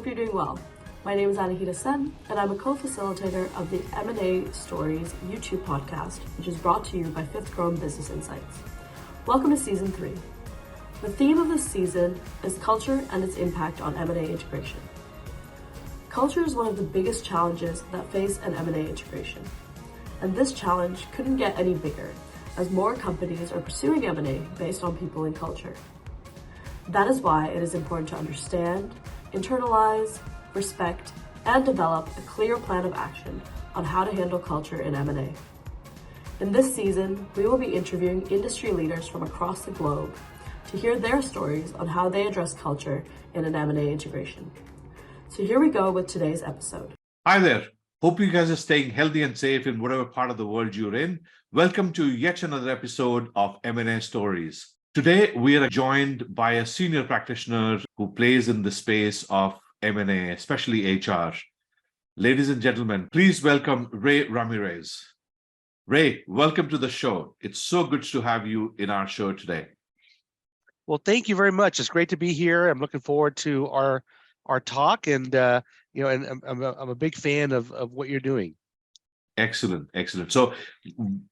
hope you're doing well. My name is Anahita Sen, and I'm a co-facilitator of the M&A Stories YouTube podcast, which is brought to you by Fifth Chrome Business Insights. Welcome to Season 3. The theme of this season is culture and its impact on M&A integration. Culture is one of the biggest challenges that face an M&A integration. And this challenge couldn't get any bigger, as more companies are pursuing M&A based on people and culture. That is why it is important to understand, internalize, respect, and develop a clear plan of action on how to handle culture in M&A. In this season, we will be interviewing industry leaders from across the globe to hear their stories on how they address culture in an M&A integration. So here we go with today's episode. Hi there. Hope you guys are staying healthy and safe in whatever part of the world you're in. Welcome to yet another episode of M&A Stories. Today, we are joined by a senior practitioner who plays in the space of M&A, especially HR. Ladies and gentlemen, please welcome Reynaldo Ramirez. Ray, welcome to the show. It's so good to have you in our show today. Well, thank you very much. It's great to be here. I'm looking forward to our talk, and and I'm a big fan of what you're doing. Excellent. So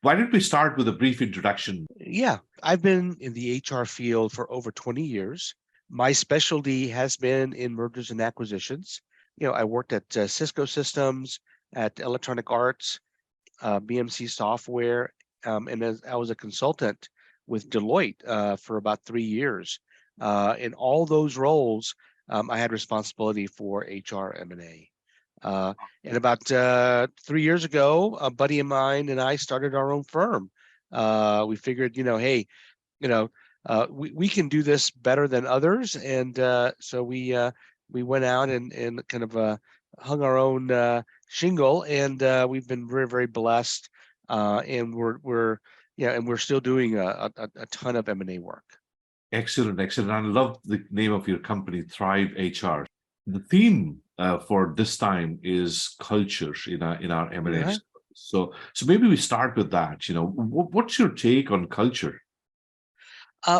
why don't we start with a brief introduction? Yeah, I've been in the HR field for over 20 years. My specialty has been in mergers and acquisitions. I worked at Cisco Systems, at Electronic Arts, BMC Software, and I was a consultant with Deloitte for about 3 years. In all those roles, I had responsibility for HR M&A. And about 3 years ago, a buddy of mine and I started our own firm. We figured, hey, we can do this better than others, and so we went out and kind of hung our own shingle, and we've been very, very blessed, and we're still doing a ton of M&A work. Excellent. I love the name of your company, Thrive HR. The theme for this time is culture in our M&A. Yeah. So maybe we start with that. What's your take on culture?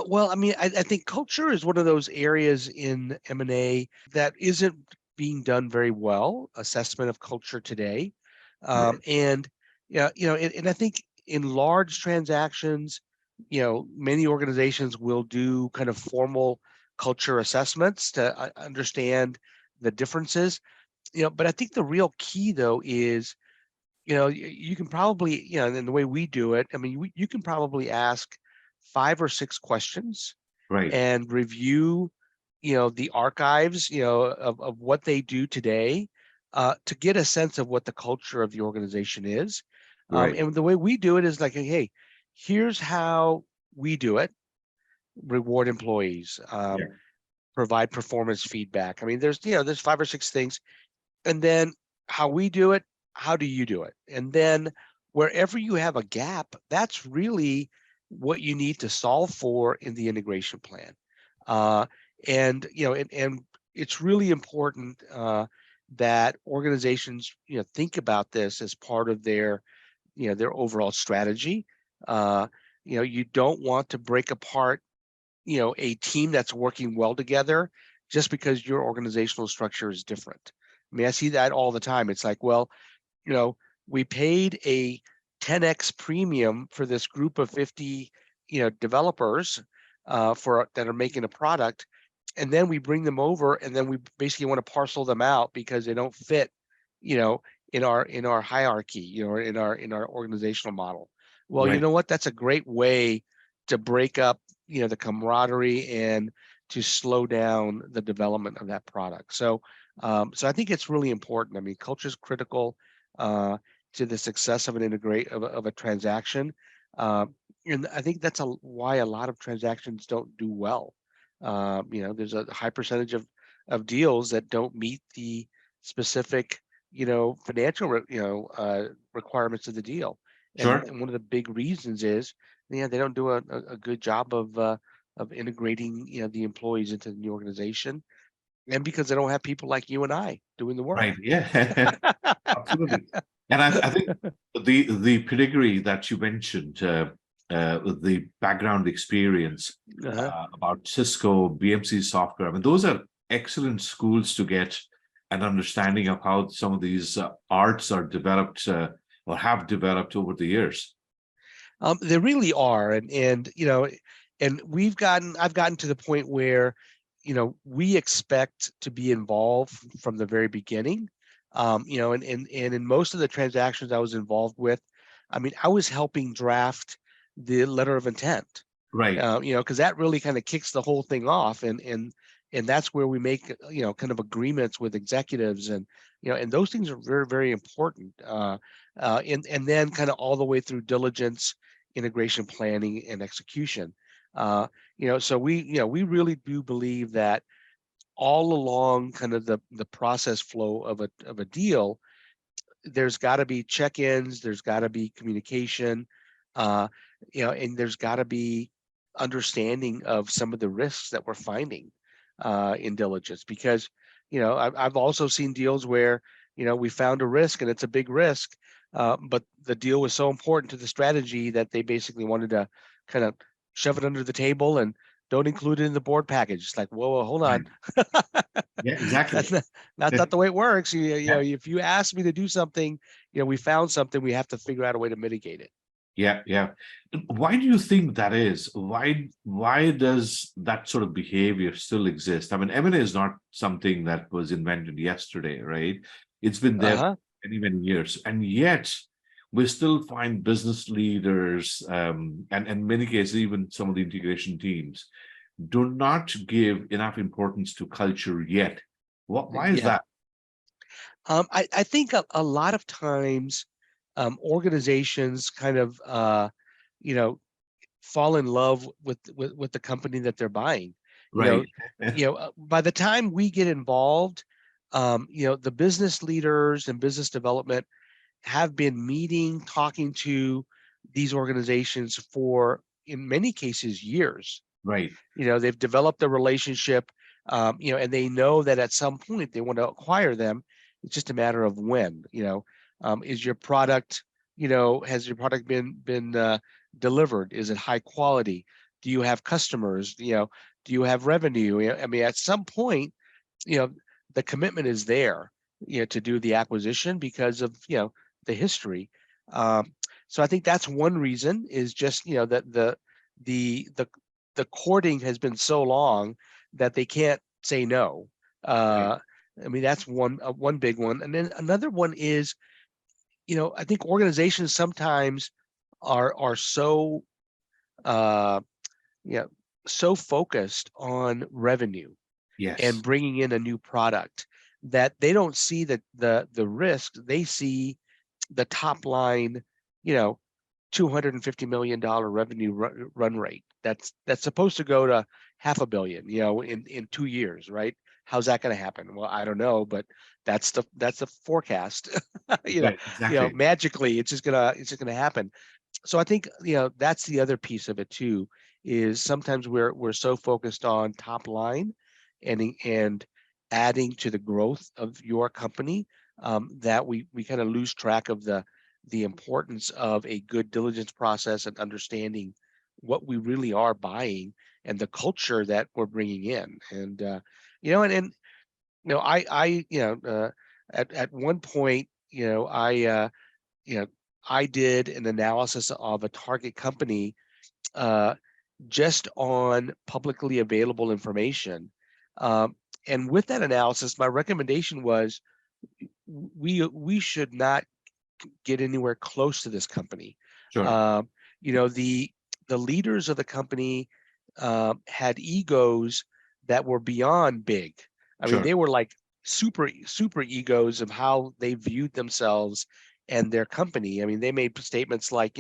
Well, I think culture is one of those areas in M&A that isn't being done very well. Assessment of culture today, Right. and I think in large transactions, many organizations will do kind of formal culture assessments to understand the differences. But I think the real key though is, you can probably, in the way we do it, you can probably ask 5 or 6 questions, Right. and review, the archives, of what they do today, to get a sense of what the culture of the organization is. Right. And the way we do it is like, hey, here's how we do it. Reward employees, provide performance feedback. There's 5 or 6 things. And then how we do it, how do you do it? And then wherever you have a gap, that's really what you need to solve for in the integration plan. And it's really important that organizations, think about this as part of their overall strategy. You don't want to break apart, a team that's working well together just because your organizational structure is different. I see that all the time. It's like, well, we paid a 10x premium for this group of 50, developers that are making a product, and then we bring them over, and then we basically want to parcel them out because they don't fit, in our hierarchy, in our organizational model. Well, Right. you know what? That's a great way to break up, the camaraderie and to slow down the development of that product. So I think it's really important. Culture is critical to the success of of a transaction. And I think that's why a lot of transactions don't do well. There's a high percentage of deals that don't meet the specific, financial, requirements of the deal. Sure. And one of the big reasons is, they don't do a good job of integrating, the employees into the organization, and because they don't have people like you and I doing the work. Right. Yeah. Absolutely. And I think the pedigree that you mentioned, the background experience about Cisco, BMC Software, those are excellent schools to get an understanding of how some of these arts are developed or have developed over the years. They really are, and and I've gotten to the point where, we expect to be involved from the very beginning. And in most of the transactions I was involved with, I mean, I was helping draft the letter of intent. Right. Because that really kind of kicks the whole thing off, and that's where we make kind of agreements with executives, and those things are very, very important. And then kind of all the way through diligence, integration planning, and execution. So we really do believe that all along kind of the process flow of a deal, there's got to be check-ins, there's got to be communication, and there's got to be understanding of some of the risks that we're finding in diligence. Because I've also seen deals where we found a risk and it's a big risk, but the deal was so important to the strategy that they basically wanted to kind of shove it under the table and don't include it in the board package. It's like, whoa, hold on. Yeah, exactly. That's not the way it works. Yeah. If you ask me to do something, we found something, we have to figure out a way to mitigate it. Yeah. Why do you think that is? Why does that sort of behavior still exist? I mean, M&A is not something that was invented yesterday, right? It's been there for many, many years. And yet we still find business leaders, and in many cases, even some of the integration teams, do not give enough importance to culture yet. Why is that? I think a lot of times organizations kind of fall in love with the company that they're buying. Right. By the time we get involved, the business leaders and business development have been meeting, talking to these organizations for, in many cases, years. Right. They've developed a relationship, and they know that at some point they want to acquire them. It's just a matter of when. Is your product, has your product been delivered? Is it high quality? Do you have customers? Do you have revenue? I mean, at some point, the commitment is there, to do the acquisition because of the history. So I think that's one reason, is just that the courting has been so long that they can't say no. Right. I mean, that's one big one. And then another one is, I think organizations sometimes are so so focused on revenue and Yes. bringing in a new product that they don't see the risk. They see the top line, $250 million revenue run rate. That's supposed to go to $500 million, in 2 years, right? How's that going to happen? Well, I don't know, but that's the forecast. Right. Exactly. Magically, it's just gonna happen. So I think that's the other piece of it too. Is sometimes we're so focused on top line and adding to the growth of your company, that we kind of lose track of the importance of a good diligence process and understanding what we really are buying and the culture that we're bringing in. And at one point, I did an analysis of a target company, just on publicly available information. And with that analysis, my recommendation was we should not get anywhere close to this company. Sure. The leaders of the company had egos that were beyond big. I mean, Sure. they were like super egos of how they viewed themselves and their company. I mean, they made statements like,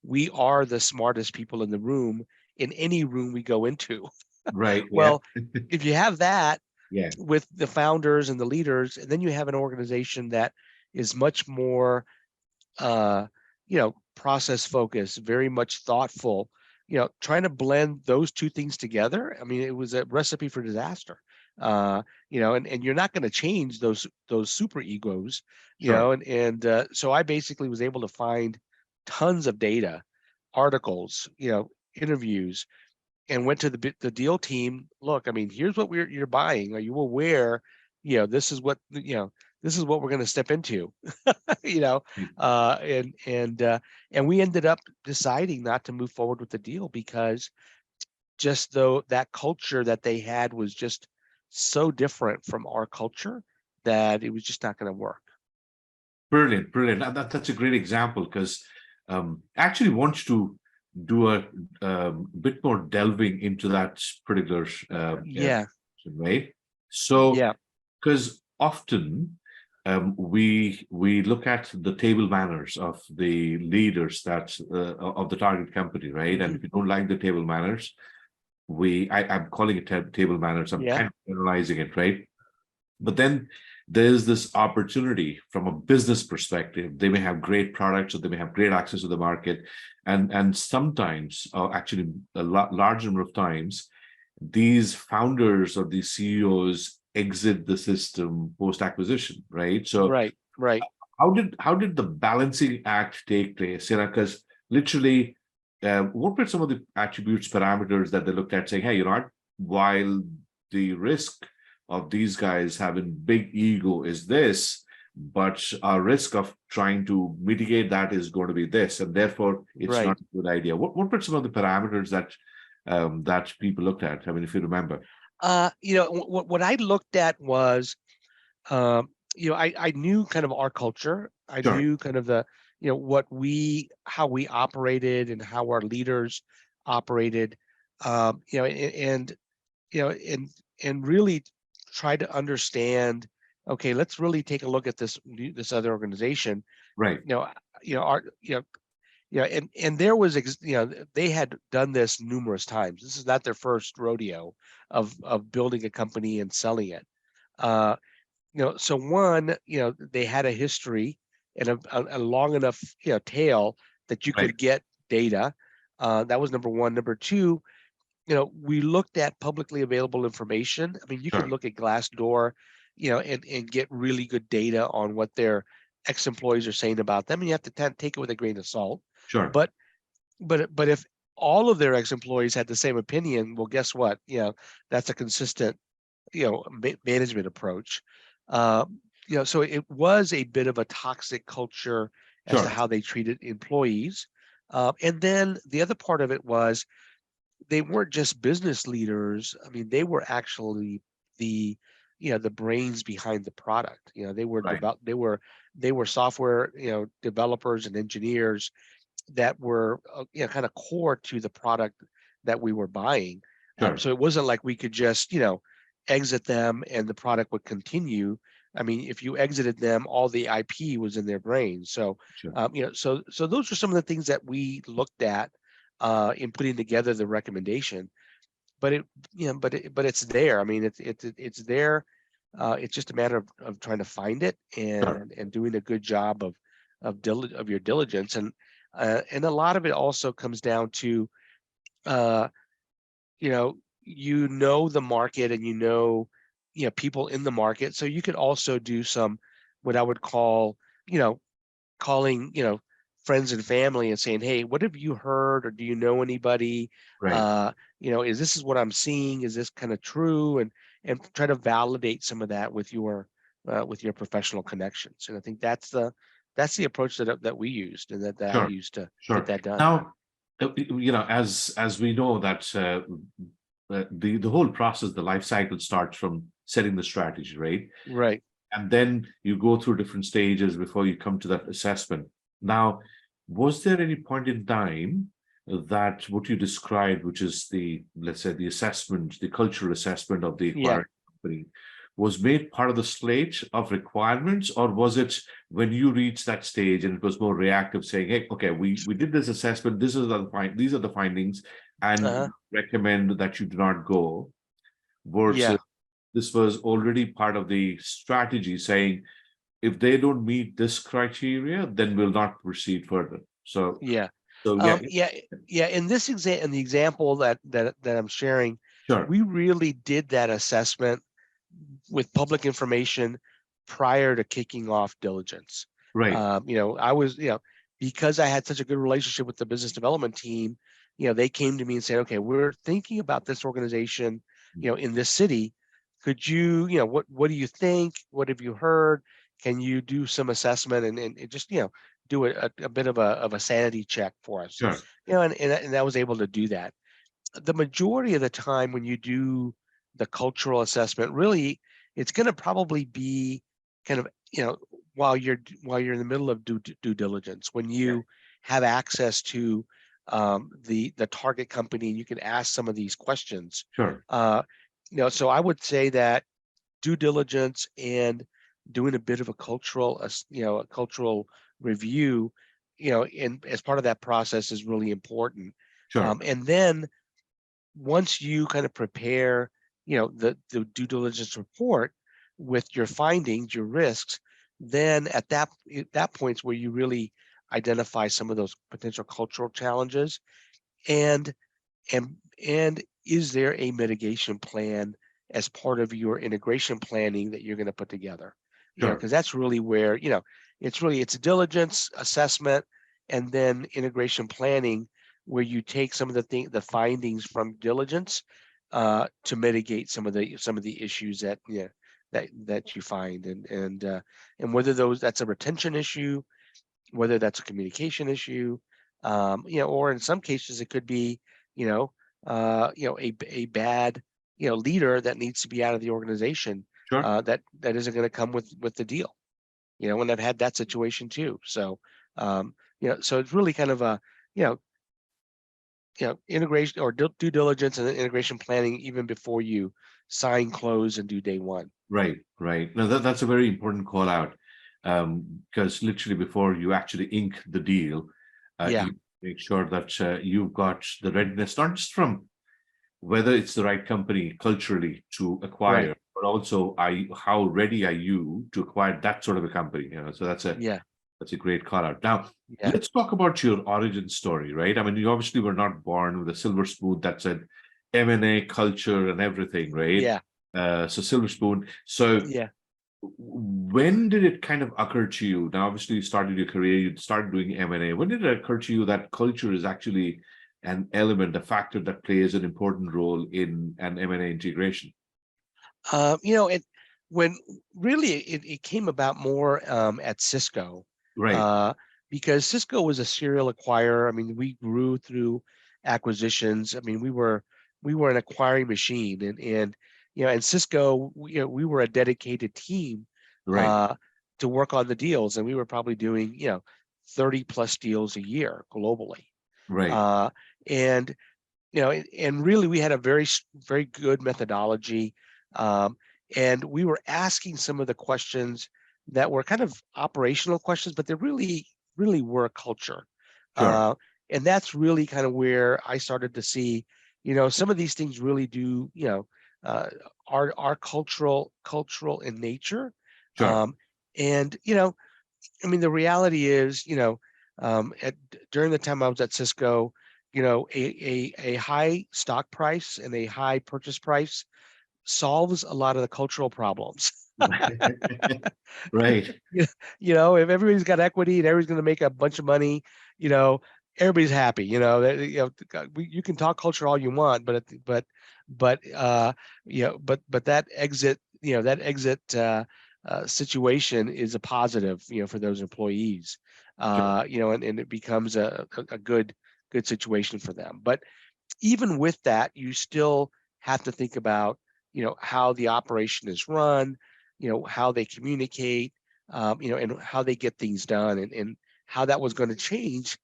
we are the smartest people in the room, in any room we go into. Right. Yeah. Well, if you have that Yeah. with the founders and the leaders, and then you have an organization that is much more process focused, very much thoughtful, trying to blend those two things together. I mean, it was a recipe for disaster. And you're not going to change those super egos, Sure. and so I basically was able to find tons of data, articles, interviews, and went to the deal team. Look, I mean, here's what you're buying. Are you aware this is what this is what we're going to step into, and we ended up deciding not to move forward with the deal because just though that culture that they had was just so different from our culture that it was just not going to work. Brilliant, brilliant. That's a great example because actually want you to do a bit more delving into that particular Yeah. right. So, Yeah. because often we look at the table manners of the leaders that of the target company, right? And if you don't like the table manners, I'm calling it table manners. I'm Yeah. kind of generalizing it, right? But then there's this opportunity from a business perspective. They may have great products or they may have great access to the market. And sometimes, actually a large number of times, these founders or these CEOs exit the system post-acquisition, right? So Right. how did the balancing act take place? Because literally, what were some of the attributes, parameters that they looked at saying, hey, while the risk of these guys having big ego is this, but our risk of trying to mitigate that is going to be this, and therefore it's Right. not a good idea. What were some of the parameters that that people looked at? I mean, if you remember. What I looked at was, I knew kind of our culture. I Sure. knew kind of the, how we operated and how our leaders operated, and really try to understand, okay, let's really take a look at this other organization. Right. And there was, they had done this numerous times. This is not their first rodeo of building a company and selling it. So one, they had a history and a long enough, tail that you Right. could get data. That was number one. Number two, we looked at publicly available information. I mean, you Sure. could look at Glassdoor, and get really good data on what their ex-employees are saying about them. And you have to take it with a grain of salt. Sure. But if all of their ex-employees had the same opinion, well, guess what? That's a consistent, management approach. So it was a bit of a toxic culture as to Sure. how they treated employees. And then the other part of it was they weren't just business leaders. I mean, they were actually the the brains behind the product. They were Right. they were software developers and engineers that were kind of core to the product that we were buying. Sure. So it wasn't like we could just exit them and the product would continue. I mean, if you exited them, all the IP was in their brains. So Sure. so those are some of the things that we looked at in putting together the recommendation. But it's there. I mean, it's there. It's just a matter of trying to find it Sure. and doing a good job of your diligence. And a lot of it also comes down to uh, the market, and people in the market. So you could also do some what I would call calling friends and family and saying, hey, what have you heard, or do you know anybody? Right. Is this is what I'm seeing, is this kind of true? And try to validate some of that with your professional connections. And I think that's the approach that we used and that I Sure. used to Sure. get that done. Now, as we know that the whole process, the life cycle starts from setting the strategy, right? Right. And then you go through different stages before you come to that assessment. Now, was there any point in time that what you described, which is let's say the assessment, the cultural assessment of the acquired company, was made part of the slate of requirements, or was it when you reached that stage and it was more reactive, saying, hey, okay, we did this assessment, these are the findings, and recommend that you do not go, versus this was already part of the strategy, saying if they don't meet this criteria, then we'll not proceed further. So Yeah. In the example that I'm sharing, Sure. we really did that assessment with public information prior to kicking off diligence. Right. I was, because I had such a good relationship with the business development team, they came to me and said, okay, we're thinking about this organization, in this city. could you, what do you think? What have you heard? Can you do some assessment and just, do a bit of a sanity check for us? Sure. And I was able to do that. The majority of the time when you do the cultural assessment, really, it's going to probably be kind of, while you're in the middle of due diligence, when you have access to the target company, and you can ask some of these questions. Sure. So I would say that due diligence and doing a bit of a cultural review, and as part of that process is really important. Sure. And then once you kind of prepare, the due diligence report with your findings, your risks, then at that point's where you really identify some of those potential cultural challenges, and and and is there a mitigation plan as part of your integration planning that you're going to put together? Sure. Because that's really where, it's diligence, assessment, and then integration planning, where you take some of the findings from diligence to mitigate some of the issues that that you find, and whether that's a retention issue, whether that's a communication issue, or in some cases it could be, a bad, leader that needs to be out of the organization, Sure. that isn't going to come with the deal, and I've had that situation too. So, so it's really kind of a, integration or due diligence and integration planning even before you sign, close, and do day one. Right. Right. No, that's a very important call out, because literally before you actually ink the deal, Yeah. you make sure that you've got the readiness, not just from whether it's the right company culturally to acquire, Right. but also how ready are you to acquire that sort of a company? So that's Yeah. a great call out. Now, Yeah. let's talk about your origin story, right? I mean, you obviously were not born with a silver spoon that said M&A culture and everything, right? Yeah. So silver spoon. So Yeah. when did it kind of occur to you? Now, obviously, you started your career, you started doing M&A. When did it occur to you that culture is actually an element, a factor that plays an important role in an M&A integration? It when really it came about more at Cisco, Right. uh, because Cisco was a serial acquirer. I mean, we grew through acquisitions. I mean, we were an acquiring machine, and Cisco, we were a dedicated team Right. uh, to work on the deals, and we were probably doing 30 plus deals a year globally, Right. uh, and and really we had a very good methodology, um, and we were asking some of the questions that were kind of operational questions, but they really were culture, Sure. uh, and that's really kind of where I started to see, some of these things really do, uh, are cultural in nature, Sure. and I mean, the reality is, during the time I was at Cisco, a high stock price and a high purchase price solves a lot of the cultural problems. Right. If everybody's got equity and everybody's going to make a bunch of money, you know, everybody's happy. You can talk culture all you want, but that exit situation is a positive, for those employees, Sure. and it becomes a good situation for them. But even with that, you still have to think about, how the operation is run, how they communicate, and how they get things done, and how that was going to change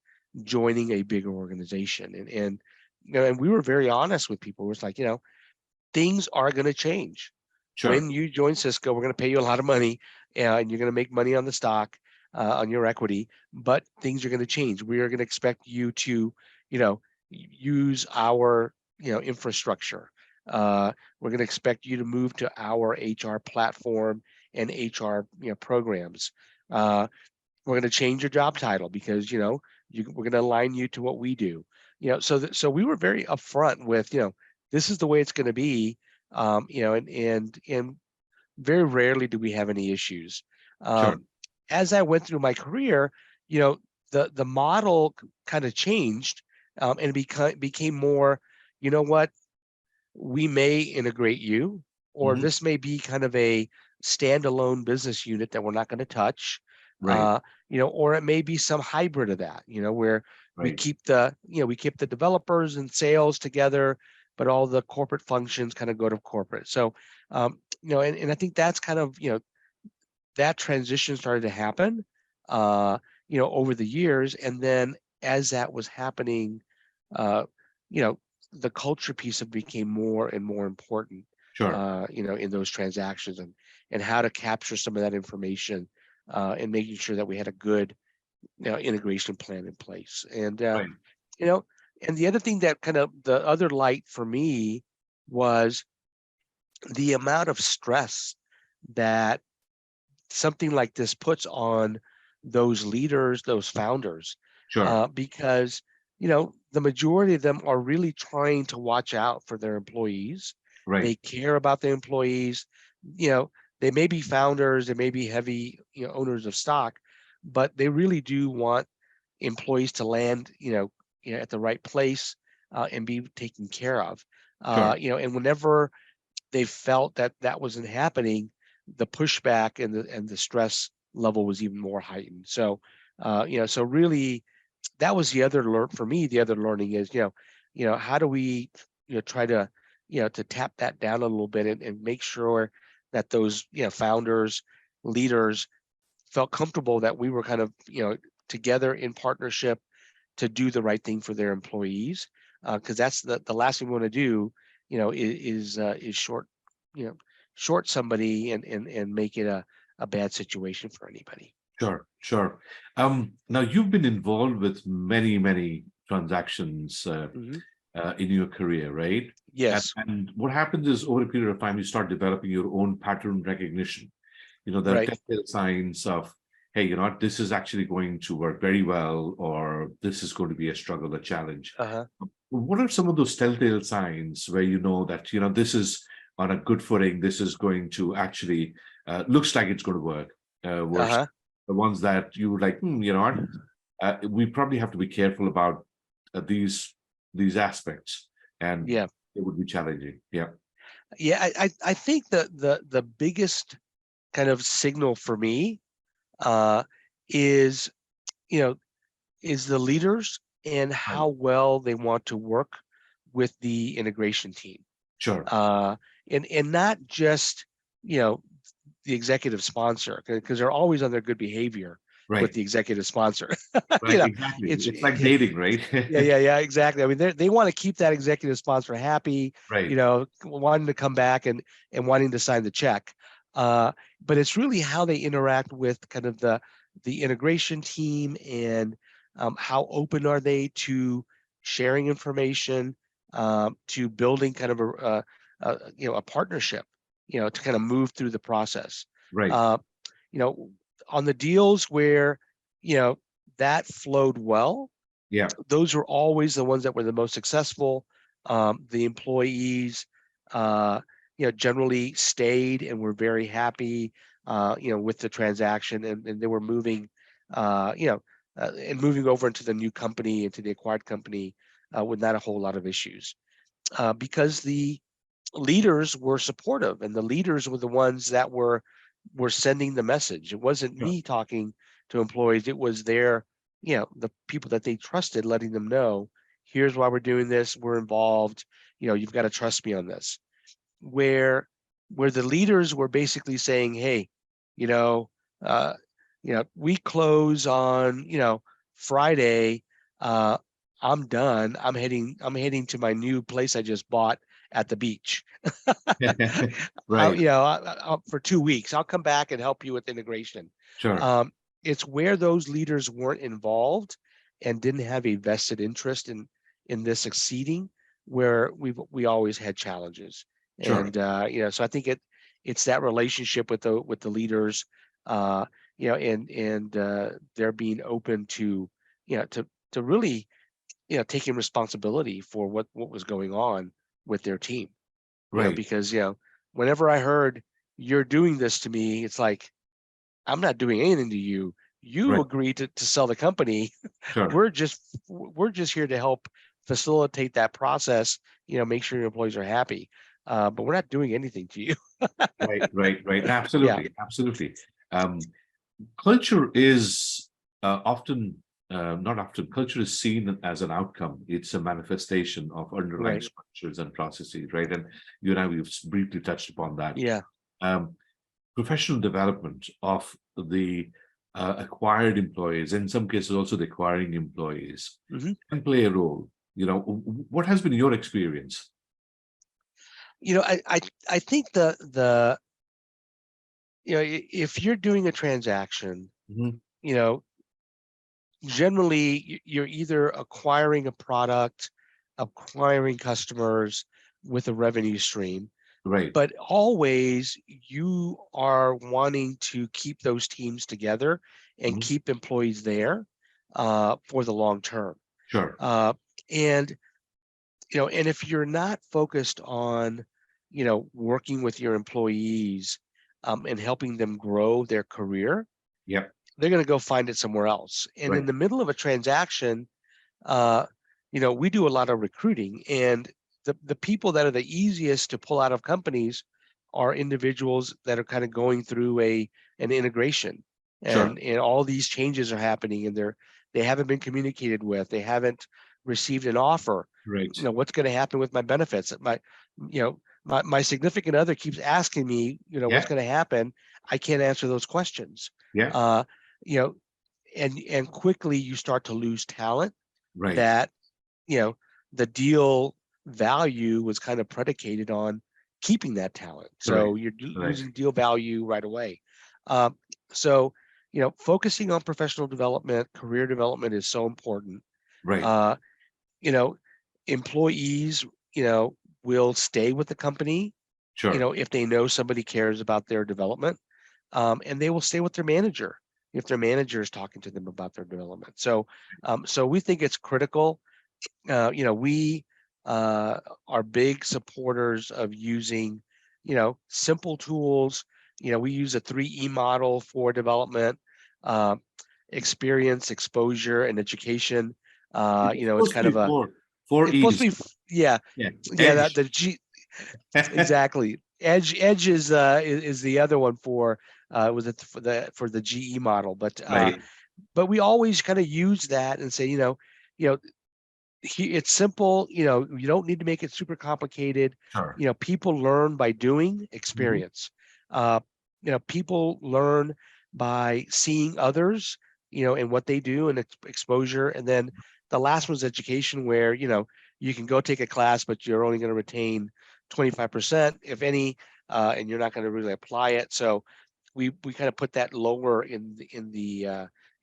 joining a bigger organization. And we were very honest with people. It's like, things are going to change. Sure. When you join Cisco, we're going to pay you a lot of money, and you're going to make money on the stock, on your equity, but things are going to change. We are going to expect you to, use our, infrastructure. We're going to expect you to move to our HR platform and HR, programs. We're going to change your job title because, we're going to align you to what we do. So we were very upfront with, this is the way it's going to be. And very rarely do we have any issues. Sure. As I went through my career, the model kind of changed, and became more, you know what, we may integrate you, or this may be kind of a standalone business unit that we're not going to touch, Right. or it may be some hybrid of that, where we Right. keep the developers and sales together, but all the corporate functions kind of go to corporate. So, and I think that's kind of, that transition started to happen, over the years. And then as that was happening, you know, the culture piece of became more and more important, Sure. in those transactions, and how to capture some of that information, and making sure that we had a good, integration plan in place. And, Right. and the other thing that kind of the other light for me was the amount of stress that something like this puts on those leaders, those founders, Sure. because the majority of them are really trying to watch out for their employees. They Right. care about their employees. They may be founders, they may be heavy, owners of stock, but they really do want employees to land, at the right place, and be taken care of. Sure. And whenever they felt that that wasn't happening, the pushback and the stress level was even more heightened. So, so really, that was the other learn for me. The other learning is, how do we, try to, to tap that down a little bit, and make sure that those, founders, leaders felt comfortable that we were kind of, together in partnership to do the right thing for their employees, because that's the last thing we want to do, is short, short somebody and make it a bad situation for anybody. Sure. Sure. Now you've been involved with many, many transactions Hmm. in your career, right? Yes. And what happens is over a period of time, you start developing your own pattern recognition. The Right. telltale signs of, hey, this is actually going to work very well, or this is going to be a struggle, a challenge. Uh-huh. What are some of those telltale signs where you know that, this is on a good footing, this is going to actually, looks like it's going to work, versus Uh-huh. the ones that you were like, you know what, we probably have to be careful about these aspects, and Yeah. it would be challenging. Yeah. Yeah. I think the biggest kind of signal for me, uh, is, you know, is the leaders and Right. how well they want to work with the integration team. Sure. Uh, and not just, you know, the executive sponsor, because they're always on their good behavior with Right. the executive sponsor. Right. Exactly. It's It's like dating, right? yeah, exactly. I mean, they want to keep that executive sponsor happy, Right. wanting to come back and wanting to sign the check. But it's really how they interact with kind of the integration team, and how open are they to sharing information, to building kind of a partnership, to kind of move through the process. Right. Uh, on the deals where that flowed well, Yeah. those were always the ones that were the most successful. The employees, generally stayed and were very happy, with the transaction, and they were moving, and moving over into the new company, into the acquired company, with not a whole lot of issues, because the leaders were supportive, and the leaders were the ones that were sending the message. It wasn't Sure. me talking to employees, it was their, the people that they trusted, letting them know, here's why we're doing this, we're involved, you've got to trust me on this. Where the leaders were basically saying, hey, you know uh we close on, Friday, uh I'm done, I'm heading to my new place I just bought at the beach. Right. For 2 weeks. I'll come back and help you with integration. Sure. It's where those leaders weren't involved and didn't have a vested interest in this succeeding, where we always had challenges. Sure. And so I think it's that relationship with the leaders, and they're being open to, to really, taking responsibility for what was going on with their team. Right. Because, whenever I heard, you're doing this to me, it's like, I'm not doing anything to you. You Right. agreed to sell the company. Sure. We're just here to help facilitate that process, make sure your employees are happy. but we're not doing anything to you. Right. Yeah, Absolutely. Um, Culture is often, not often, culture is seen as an outcome. It's a manifestation of underlying right. structures and processes, right? And you and I, we've briefly touched upon that. Yeah, Um, Professional development of the acquired employees, in some cases also the acquiring employees, hmm can play a role. What has been your experience? I think the if you're doing a transaction, Mhm. you know, generally you're either acquiring a product, acquiring customers with a revenue stream, Right. but always you are wanting to keep those teams together and Mhm. keep employees there for the long term. Sure. Uh, and and if you're not focused on, working with your employees and helping them grow their career, Yep. they're going to go find it somewhere else. And in Right. the middle of a transaction, uh, we do a lot of recruiting, and the people that are the easiest to pull out of companies are individuals that are kind of going through an integration, Sure. and all these changes are happening, and they haven't been communicated with, they haven't received an offer. Right. What's going to happen with my benefits? My significant other keeps asking me, what's Yeah. going to happen. I can't answer those questions. Yeah. Uh, you know, and quickly you start to lose talent Right. that you know the deal value was kind of predicated on keeping that talent, Correct. so you're Correct. losing deal value right away. Um, so focusing on professional development, career development is so important. Right. uh, you know Employees will stay with the company Sure. if they know somebody cares about their development, and they will stay with their manager if their manager is talking to them about their development. So we think it's critical. We are big supporters of using, simple tools. We use a 3E model for development, uh, experience, exposure, and education. It's It's supposed to kind of be a, four it's supposed to E's. be, yeah, Yeah. yeah, that Edge. the G, exactly. Edge is the other one for was it for the GE model, Right. but we always kind of use that and say, you know, it's simple. You don't need to make it super complicated. Sure. People learn by doing Mhm. experience. Uh, People learn by seeing others, and what they do and exposure. And then the last one is education, where, you can go take a class, but you're only going to retain 25%, if any, and you're not going to really apply it. So we kind of put that lower in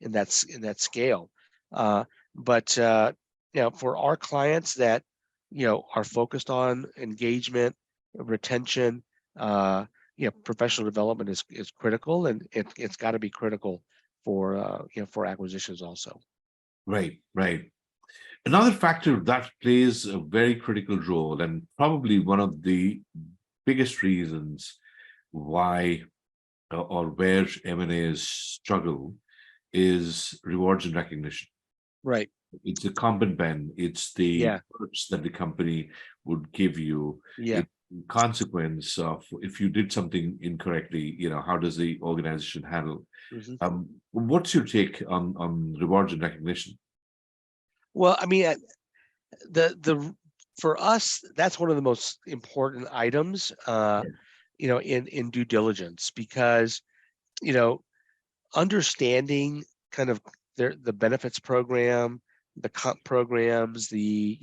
that scale. But for our clients that are focused on engagement, retention, professional development is critical, and it's got to be critical for acquisitions also. Right. Right. Another factor that plays a very critical role, and probably one of the biggest reasons why or where M&As struggle, is rewards and recognition. Right. It's a comp ben. It's the Yeah. perks that the company would give you. Yeah. It consequence of if you did something incorrectly, how does the organization handle? hmm What's your take on rewards and recognition? Well, I mean, the for us, that's one of the most important items, Yeah. in due diligence, because you know understanding kind of the benefits program, the comp programs, the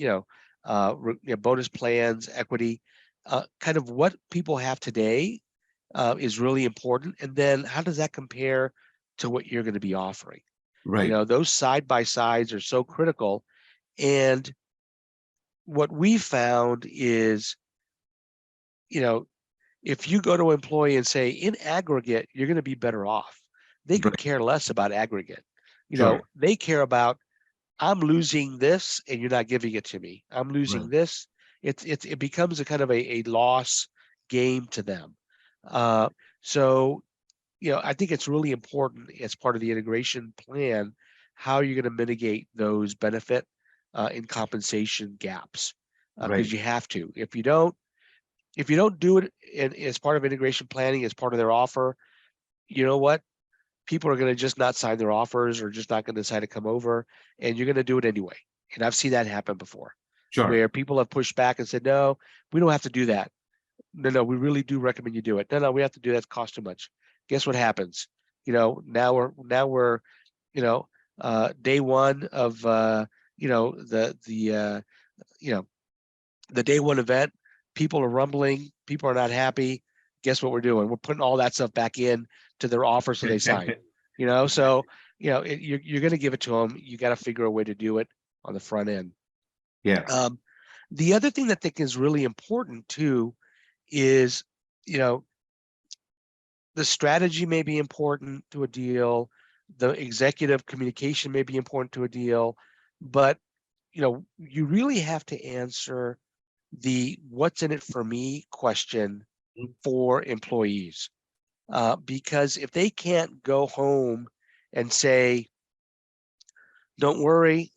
bonus plans, equity, kind of what people have today is really important. And then how does that compare to what you're going to be offering? Right. Those side by sides are so critical. And what we found is, you know, if you go to an employee and say, in aggregate, you're going to be better off, they could Right. care less about aggregate. Sure. They care about, I'm losing this and you're not giving it to me. I'm losing Right. this. It becomes a kind of a loss game to them. Uh, so, I think it's really important as part of the integration plan, how you're going to mitigate those benefit and compensation gaps, Right. because you have to. If you don't, If you don't do it as part of integration planning, as part of their offer, you know what? People are going to just not sign their offers or just not going to decide to come over, and you're going to do it anyway. And I've seen that happen before, Sure. where people have pushed back and said, no, we don't have to do that. No, we really do recommend you do it. No, we have to do that. It costs too much. Guess what happens? Now we're day one of you know the day one event. People are rumbling. People are not happy. Guess what we're doing? We're putting all that stuff back in to their offer so they sign. So you're going to give it to them. You got to figure a way to do it on the front end. Yeah. The other thing that I think is really important too is, the strategy may be important to a deal, the executive communication may be important to a deal, but you really have to answer the what's in it for me question for employees. Because if they can't go home and say, don't worry,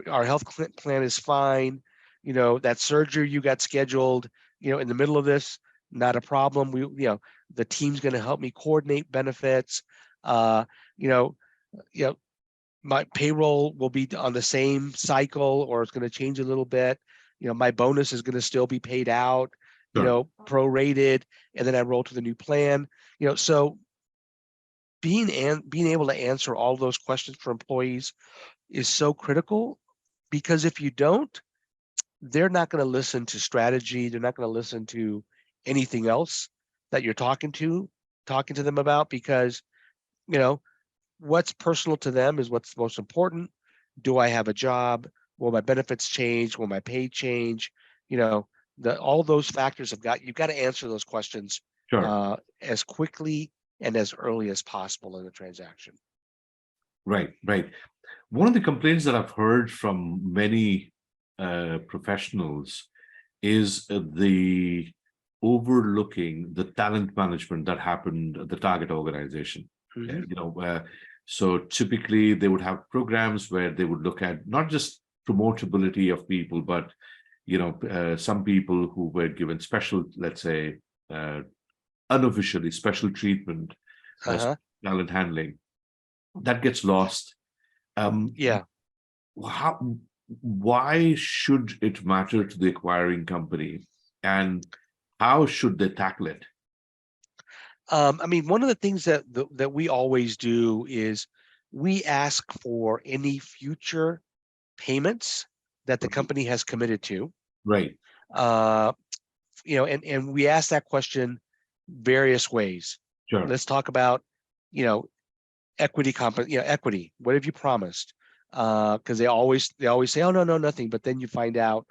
our health plan is fine, that surgery you got scheduled, in the middle of this, not a problem. The team's going to help me coordinate benefits. Uh, you know, my payroll will be on the same cycle, or it's going to change a little bit. My bonus is going to still be paid out, Sure. prorated, and then I roll to the new plan. So being able to answer all those questions for employees is so critical, because if you don't, they're not going to listen to strategy. They're not going to listen to anything else that you're talking to them about, because, what's personal to them is what's most important. Do I have a job? Will my benefits change? Will my pay change? All those factors you've got to answer those questions Sure. as quickly and as early as possible in the transaction. Right. Right. One of the complaints that I've heard from many professionals is the overlooking the talent management that happened at the target organization. Mm-hmm. So typically they would have programs where they would look at not just promotability of people, but some people who were given special, let's say, unofficially special treatment, Uh-huh. talent handling, that gets lost. Yeah. How, why should it matter to the acquiring company, and how should they tackle it? One of the things that we always do is we ask for any future payments that the company has committed to. Right. Uh, and we ask that question various ways. Sure. Let's talk about, equity equity. What have you promised? Because they always say, oh, no, nothing. But then you find out,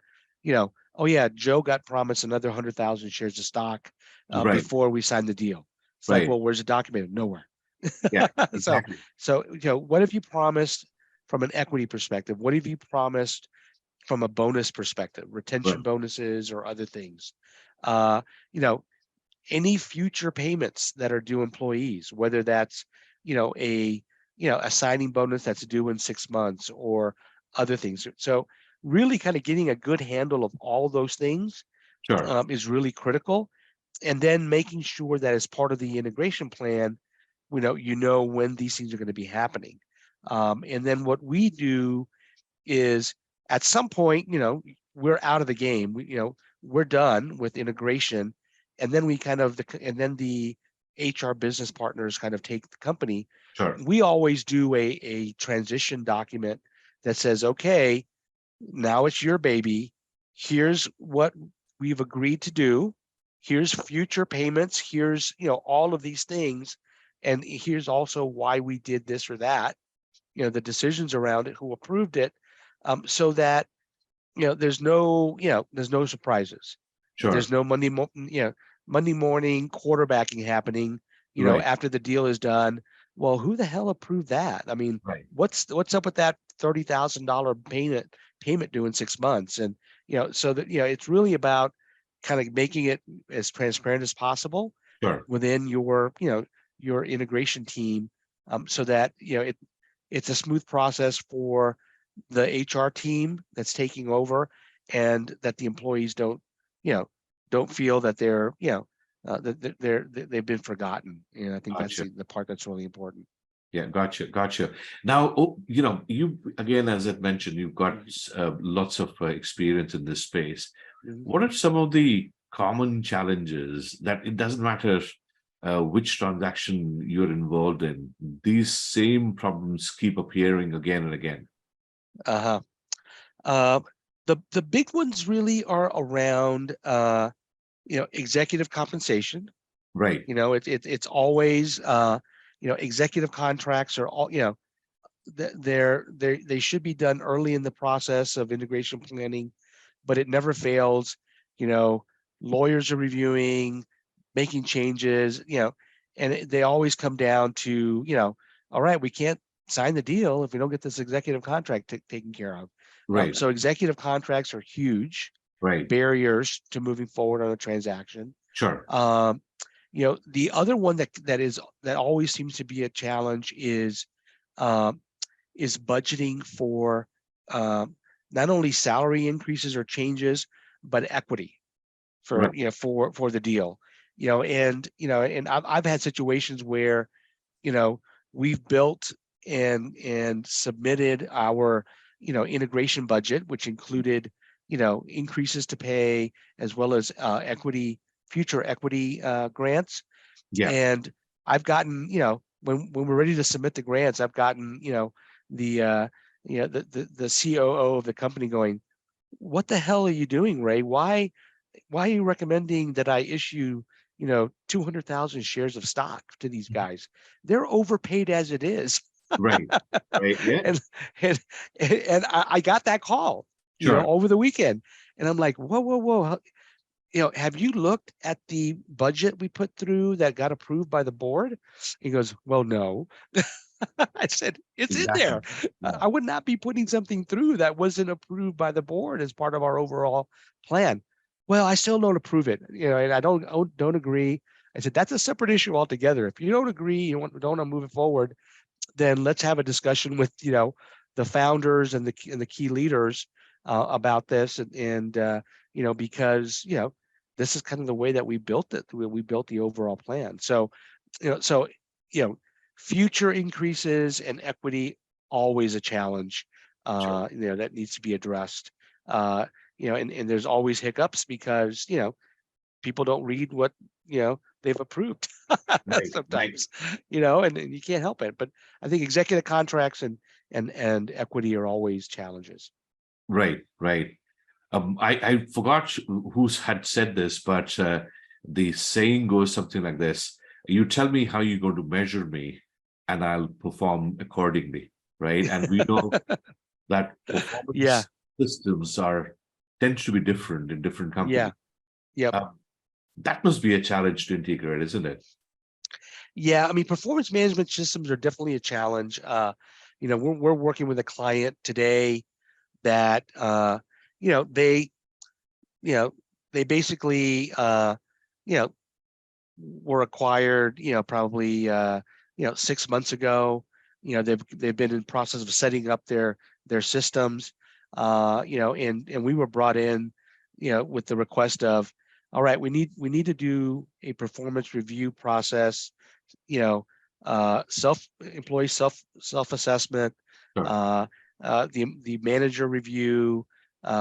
oh yeah, Joe got promised another 100,000 shares of stock Right. before we signed the deal. It's like, Right. well, where's it documented? Nowhere. Yeah. So, Exactly. what have you promised from an equity perspective? What have you promised from a bonus perspective, retention Right. bonuses or other things? Uh, you know, any future payments that are due employees, whether that's, a signing bonus that's due in 6 months or other things. So really kind of getting a good handle of all those things Sure. is really critical. And then making sure that as part of the integration plan, when these things are going to be happening. And then what we do is at some point, we're out of the game. We're done with integration, and then the HR business partners kind of take the company. Sure. We always do a transition document that says, okay, now it's your baby. Here's what we've agreed to do. Here's future payments. Here's, all of these things. And here's also why we did this or that, the decisions around it, who approved it, so that, there's no surprises. Sure. There's no Monday morning quarterbacking happening, Right. after the deal is done. Well, who the hell approved that? I mean, Right. what's up with that $30,000 payment due in 6 months? And, so that, it's really about kind of making it as transparent as possible Sure. within your integration team, so that, it's a smooth process for the HR team that's taking over, and that the employees don't don't feel that they're, they've been forgotten. And I think that's Gotcha. the part that's really important. Yeah, gotcha. Now, you again, as I mentioned, you've got lots of experience in this space. Mhm. What are some of the common challenges that it doesn't matter which transaction you're involved in, these same problems keep appearing again and again? Uh-huh. Uh, the big ones really are around, executive compensation. Right. It's always, executive contracts are all, they should be done early in the process of integration planning, but it never fails. You know, lawyers are reviewing, making changes, and they always come down to, all right, we can't sign the deal if we don't get this executive contract taken care of. Right. So executive contracts are huge Right. barriers to moving forward on a transaction. Sure. The other one that always seems to be a challenge um, is budgeting for not only salary increases or changes, but equity Right. for the deal. And I've had situations where we've built and submitted our integration budget, which included increases to pay as well as future equity grants. Yeah. And I've gotten, when we're ready to submit the grants, I've gotten, the the COO of the company going, "What the hell are you doing, Ray? Why are you recommending that I issue, 200,000 shares of stock to these guys? They're overpaid as it is." Right. Right. Yeah. and and and I got that call, Sure. over the weekend, and I'm like, whoa, have you looked at the budget we put through that got approved by the board? He goes, well, no. I said, it's in Exactly. there. Yeah. I would not be putting something through that wasn't approved by the board as part of our overall plan. Well, I still don't approve it, and I don't agree. I said, that's a separate issue altogether. If you don't agree, don't want to move it forward, then let's have a discussion with, the founders and the key leaders about this. Because, this is kind of the way that we built it. We built the overall plan. So, you know, future increases and equity, always a challenge, Sure. that needs to be addressed. And there's always hiccups because, people don't read what, they've approved Right. Right. sometimes, and you can't help it. But I think executive contracts and equity are always challenges. Right. Right. I forgot who had said this, but the saying goes something like this: "You tell me how you're going to measure me, and I'll perform accordingly." Right? And we know that Yeah, performance systems tend to be different in different yeah, companies. yep. That must be a challenge to integrate, isn't it? Yeah, I mean, performance management systems are definitely a challenge. We're working with a client today that you know they you know they basically you know were acquired probably 6 months ago. They've been in process of setting up their systems, and we were brought in with the request of, all right, we need to do a performance review process, employee self assessment, Sure. the manager review.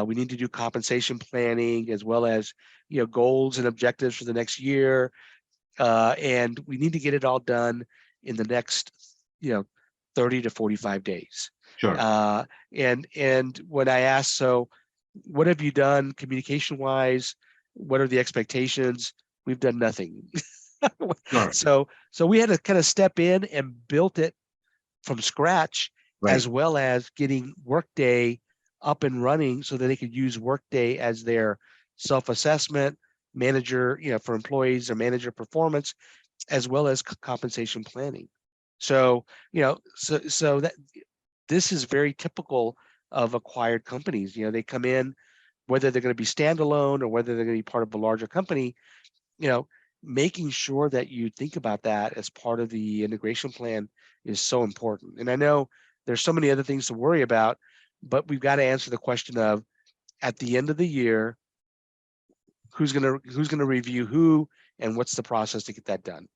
We need to do compensation planning as well as goals and objectives for the next year, and we need to get it all done in the next 30 to 45 days. Sure. And when I asked, so what have you done communication wise? What are the expectations? We've done nothing. Sure. So we had to kind of step in and built it from scratch, Right. as well as getting Workday up and running so that they could use Workday as their self-assessment manager, for employees or manager performance, as well as compensation planning. So that this is very typical of acquired companies. They come in, whether they're going to be standalone or whether they're going to be part of a larger company, making sure that you think about that as part of the integration plan is so important. And I know there's so many other things to worry about, but we've got to answer the question of, at the end of the year, who's gonna review who, and what's the process to get that done.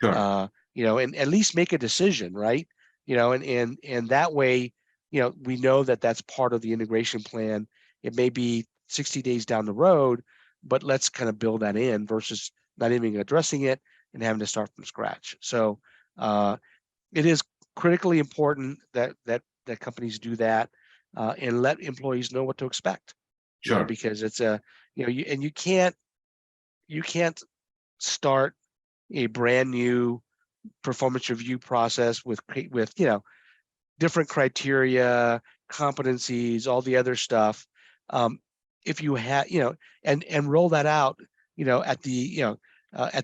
Sure. And at least make a decision, right? And that way, we know that that's part of the integration plan. It may be 60 days down the road, but let's kind of build that in versus not even addressing it and having to start from scratch. So it is critically important that companies do that and let employees know what to expect. Sure. Because it's you can't start a brand new performance review process with different criteria, competencies, all the other stuff. If you had and roll that out at the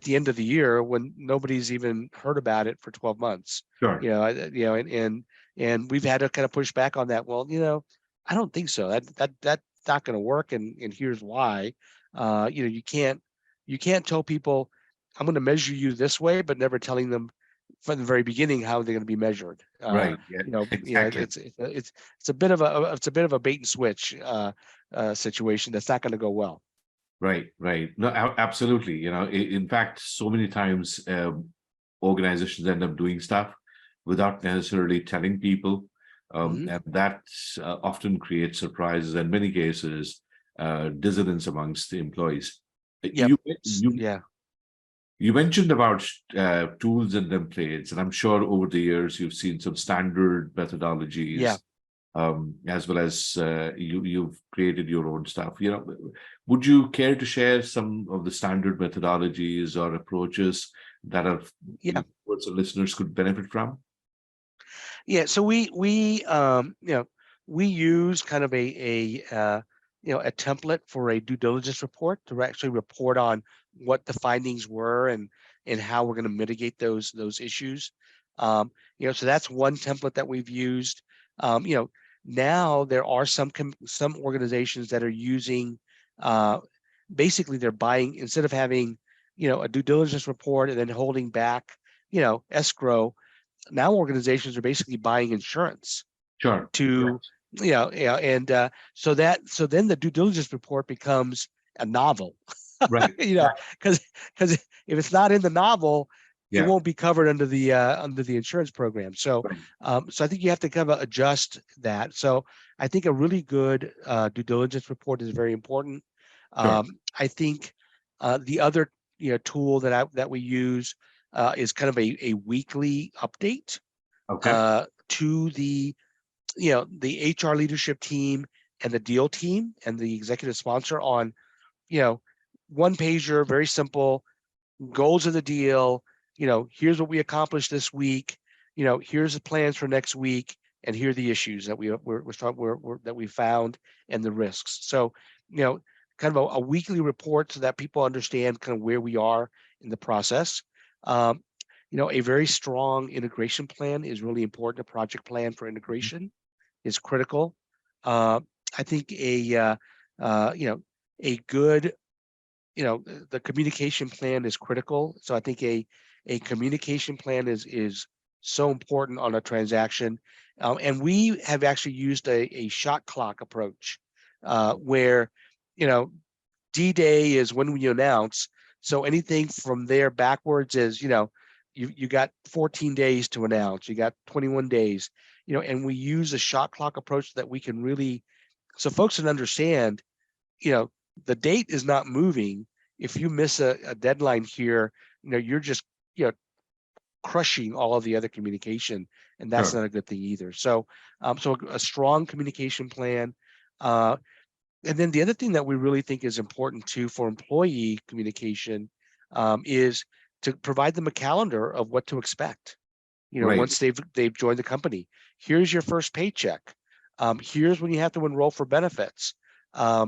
end of the year when nobody's even heard about it for 12 months. Sure. And we've had to kind of push back on that. Well, I don't think so. That's not going to work, and here's why. You can't tell people I'm going to measure you this way, but never telling them from the very beginning how they're going to be measured. Right. Yeah. Exactly. It's a bit of a bait and switch situation that's not going to go well. Right. Right. No, absolutely. In fact, so many times organizations end up doing stuff without necessarily telling people, and that often creates surprises and in many cases dissonance amongst the employees. Yep. You mentioned about tools and templates, and I'm sure over the years you've seen some standard methodologies, as well as you've created your own stuff. Would you care to share some of the standard methodologies or approaches that what the listeners could benefit from? Yeah. So we use kind of a template for a due diligence report to actually report on what the findings were and how we're going to mitigate those issues. So that's one template that we've used. Now there are some organizations that are using basically they're buying, instead of having a due diligence report and then holding back escrow. Now organizations are basically buying insurance. Sure. To and so then the due diligence report becomes a novel. Right. Because if it's not in the novel, Yeah. it won't be covered under the insurance program. So so I think you have to kind of adjust that. So I think a really good due diligence report is very important. Sure. I think the other tool that we use is kind of a weekly update to the the HR leadership team and the deal team and the executive sponsor on one pager, very simple, goals of the deal. Here's what we accomplished this week. Here's the plans for next week, and here are the issues that that we found and the risks. So, kind of a weekly report so that people understand kind of where we are in the process. A very strong integration plan is really important. A project plan for integration is critical. I think a good the communication plan is critical. So I think a communication plan is so important on a transaction. And we have actually used a shot clock approach where, D-Day is when we announce. So anything from there backwards is, you got 14 days to announce, you got 21 days, and we use a shot clock approach that we can really, so folks can understand, the date is not moving. If you miss a deadline here, you're just, crushing all of the other communication, and that's not a good thing either. So, so a strong communication plan. And then the other thing that we really think is important too for employee communication is to provide them a calendar of what to expect. Once they've joined the company. Here's your first paycheck. Here's when you have to enroll for benefits. Here's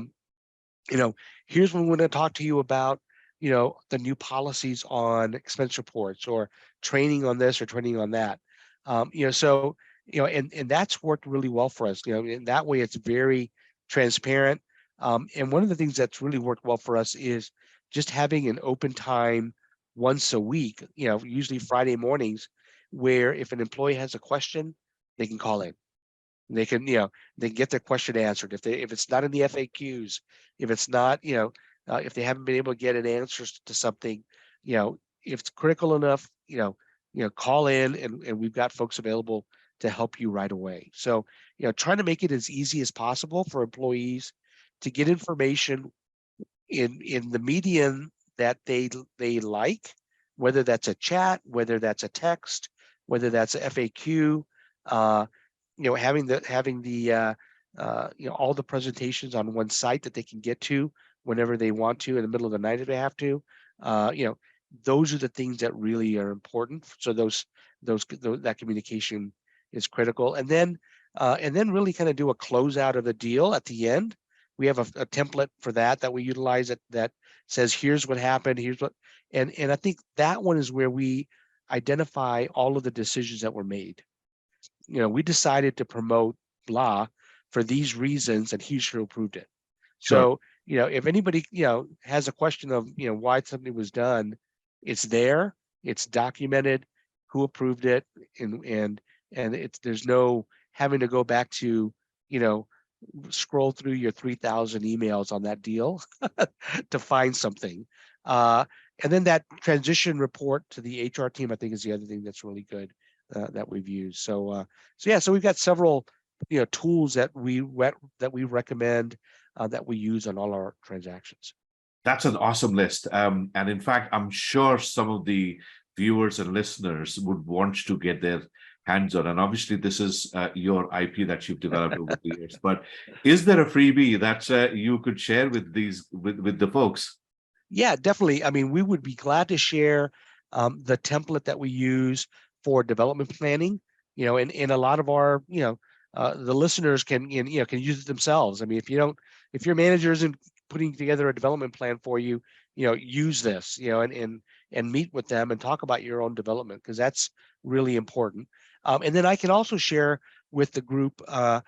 when we're going to talk to you about, the new policies on expense reports or training on this or training on that. So, and that's worked really well for us. In that way, it's very transparent. And one of the things that's really worked well for us is just having an open time once a week, usually Friday mornings, where if an employee has a question, they can call in. They can, they can get their question answered. If it's not in the FAQs, if it's not, if they haven't been able to get an answer to something, if it's critical enough, call in, and we've got folks available to help you right away. So, trying to make it as easy as possible for employees to get information in the medium that they like, whether that's a chat, whether that's a text, whether that's a FAQ, having the all the presentations on one site that they can get to whenever they want to in the middle of the night if they have to. Those are the things that really are important. So that communication is critical, and then really kind of do a closeout of the deal at the end. We have a template for that we utilize that says, here's what happened, here's what, and I think that one is where we identify all of the decisions that were made. We decided to promote blah for these reasons, and here's who approved it. Sure. So, if anybody, has a question of, why something was done, it's there, it's documented, who approved it, and there's no having to go back to, scroll through your 3,000 emails on that deal to find something. And then that transition report to the HR team, I think, is the other thing that's really good that we've used. So we've got several, tools that we recommend that we use on all our transactions. That's an awesome list. And in fact, I'm sure some of the viewers and listeners would want to get their hands on. And obviously, this is your IP that you've developed over the years. But is there a freebie that you could share with the folks? Yeah, definitely. I mean, we would be glad to share the template that we use for development planning. And a lot of our, the listeners can use it themselves. I mean, if your manager isn't putting together a development plan for you, use this, and meet with them and talk about your own development, because that's really important. And then I can also share with the group, our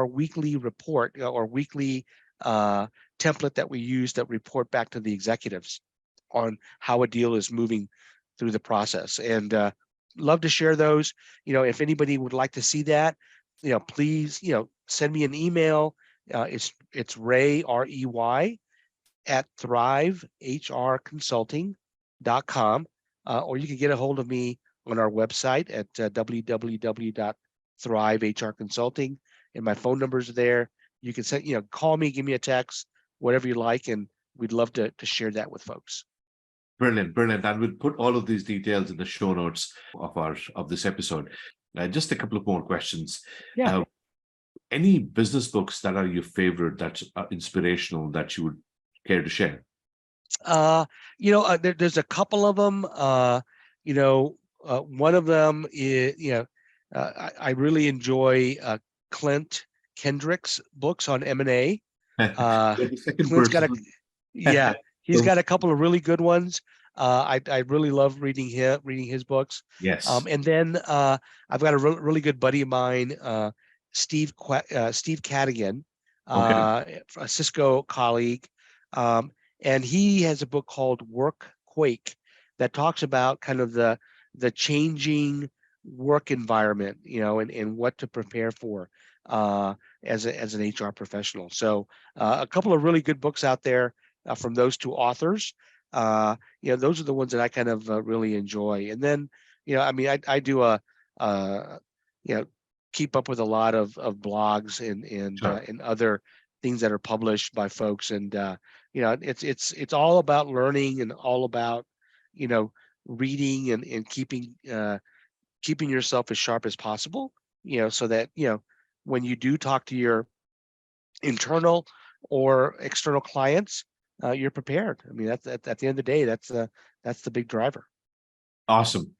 weekly report or weekly template that we use that report back to the executives on how a deal is moving through the process. And love to share those. If anybody would like to see that, please, send me an email. It's Ray, REY, at thrivehrconsulting.com, or you can get a hold of me on our website at www.thrivehrconsulting, and my phone numbers are there. You can send, call me, give me a text, whatever you like, and we'd love to share that with folks. Brilliant. And we'll put all of these details in the show notes of this episode. Just a couple of more questions. Yeah. Any business books that are your favorite, that are inspirational, that you would care to share? There's a couple of them. One of them is, I really enjoy Clint Kendrick's books on M&A. Clint's got he's got a couple of really good ones. I really love reading his books. Yes. And then I've got a really good buddy of mine, Steve Cadigan, a Cisco colleague, and he has a book called Work Quake that talks about kind of the changing work environment, and what to prepare for as an HR professional. So a couple of really good books out there from those two authors. Those are the ones that I kind of really enjoy. And then, I do keep up with a lot of blogs and other things that are published by folks. And, it's all about learning and all about, reading and keeping yourself as sharp as possible, so that, when you do talk to your internal or external clients, you're prepared. I mean, that's at the end of the day, that's the big driver. Awesome.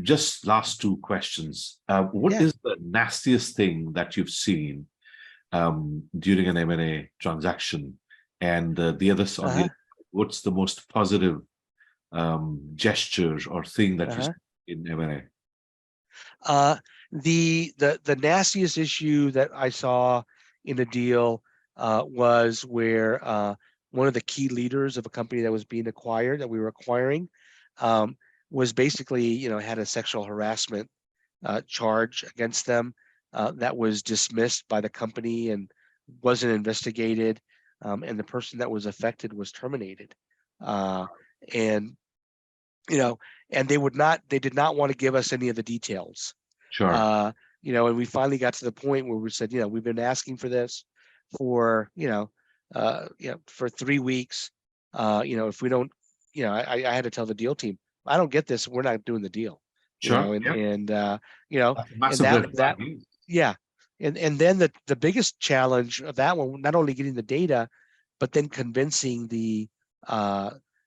Just last two questions. What is the nastiest thing that you've seen during an M&A transaction? And the others on the what's the most positive gesture or thing that you see in M&A? The nastiest issue that I saw in a deal was where one of the key leaders of a company that was being acquired, that we were acquiring, was basically, had a sexual harassment charge against them that was dismissed by the company and wasn't investigated. and the person that was affected was terminated. And and they did not want to give us any of the details. Sure. And we finally got to the point where we said, we've been asking for this for, for 3 weeks. If we don't, I had to tell the deal team, I don't get this, we're not doing the deal. Sure. And That's a and massive red that, flag. yeah. And then the biggest challenge of that one, not only getting the data, but then convincing the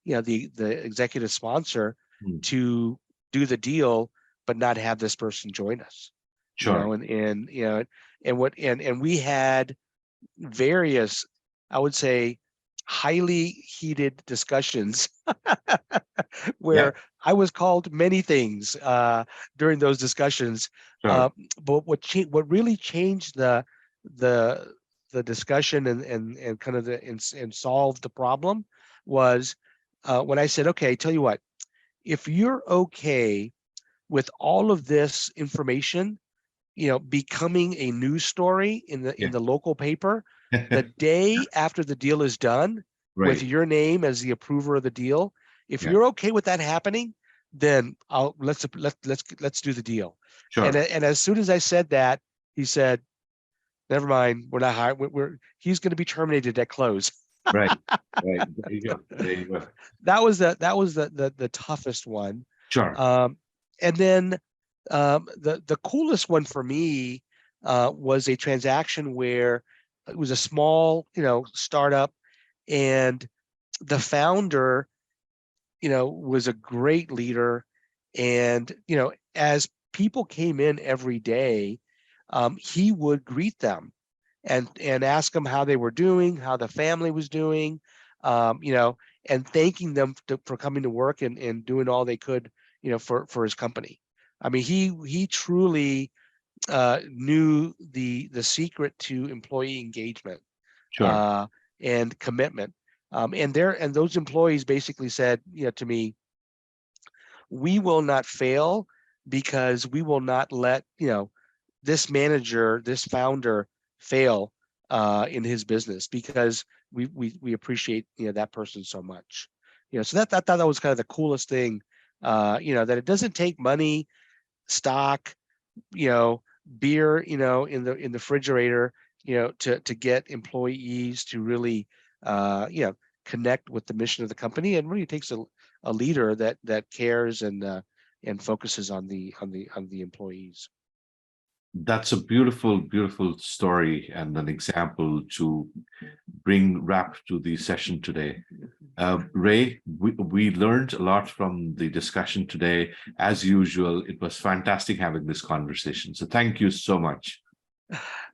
executive sponsor to do the deal, but not have this person join us. Sure. And we had various, I would say, highly heated discussions where I was called many things during those discussions. Sure. But what really changed the discussion and kind of and solved the problem was when I said, okay, tell you what, if you're okay with all of this information, becoming a news story in the local paper, the day after the deal is done, with your name as the approver of the deal, if you're okay with that happening, then let's do the deal. Sure. And as soon as I said that, he said, never mind, we're not hiring. He's going to be terminated at close. Right. There you go. That was the toughest one. Sure. And then the coolest one for me was a transaction where it was a small, startup, and the founder, was a great leader. And, as people came in every day, he would greet them and ask them how they were doing, how the family was doing, and thanking them for coming to work and doing all they could, for his company. I mean, he truly knew the secret to employee engagement. Sure. And commitment. And those employees basically said, to me, we will not fail because we will not let this manager, this founder, fail in his business, because we appreciate that person so much. So I thought that was kind of the coolest thing. That it doesn't take money, stock, beer, in the refrigerator, to get employees to really, connect with the mission of the company. And really takes a leader that cares and focuses on the employees. That's a beautiful, beautiful story and an example to bring wrap to the session today. Ray, we learned a lot from the discussion today. As usual, it was fantastic having this conversation. So thank you so much.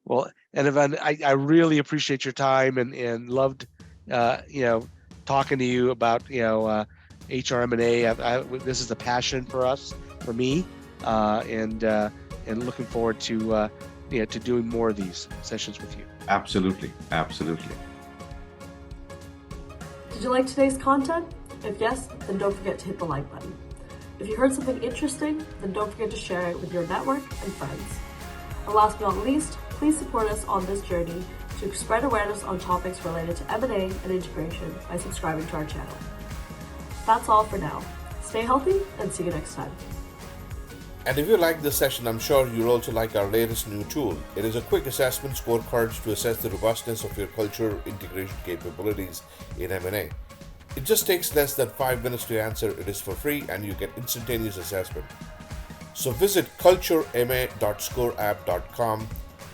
Well, and Evan, I really appreciate your time and loved, talking to you about, HR M&A. This is a passion for me, and looking forward to doing more of these sessions with you. Absolutely. Did you like today's content? If yes, then don't forget to hit the like button. If you heard something interesting, then don't forget to share it with your network and friends. And last but not least, please support us on this journey to spread awareness on topics related to M&A and integration by subscribing to our channel. That's all for now. Stay healthy and see you next time. And if you like this session, I'm sure you'll also like our latest new tool. It is a quick assessment scorecard to assess the robustness of your culture integration capabilities in M&A. It just takes less than 5 minutes to answer. It is for free and you get instantaneous assessment. So visit culturema.scoreapp.com.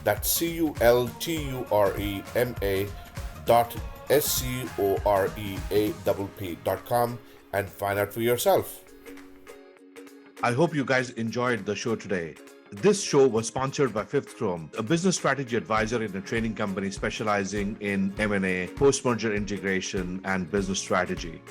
That's culturema.scoreapp.com and find out for yourself. I hope you guys enjoyed the show today. This show was sponsored by Fifth Chrome, a business strategy advisor in a training company specializing in M&A, post-merger integration, and business strategy.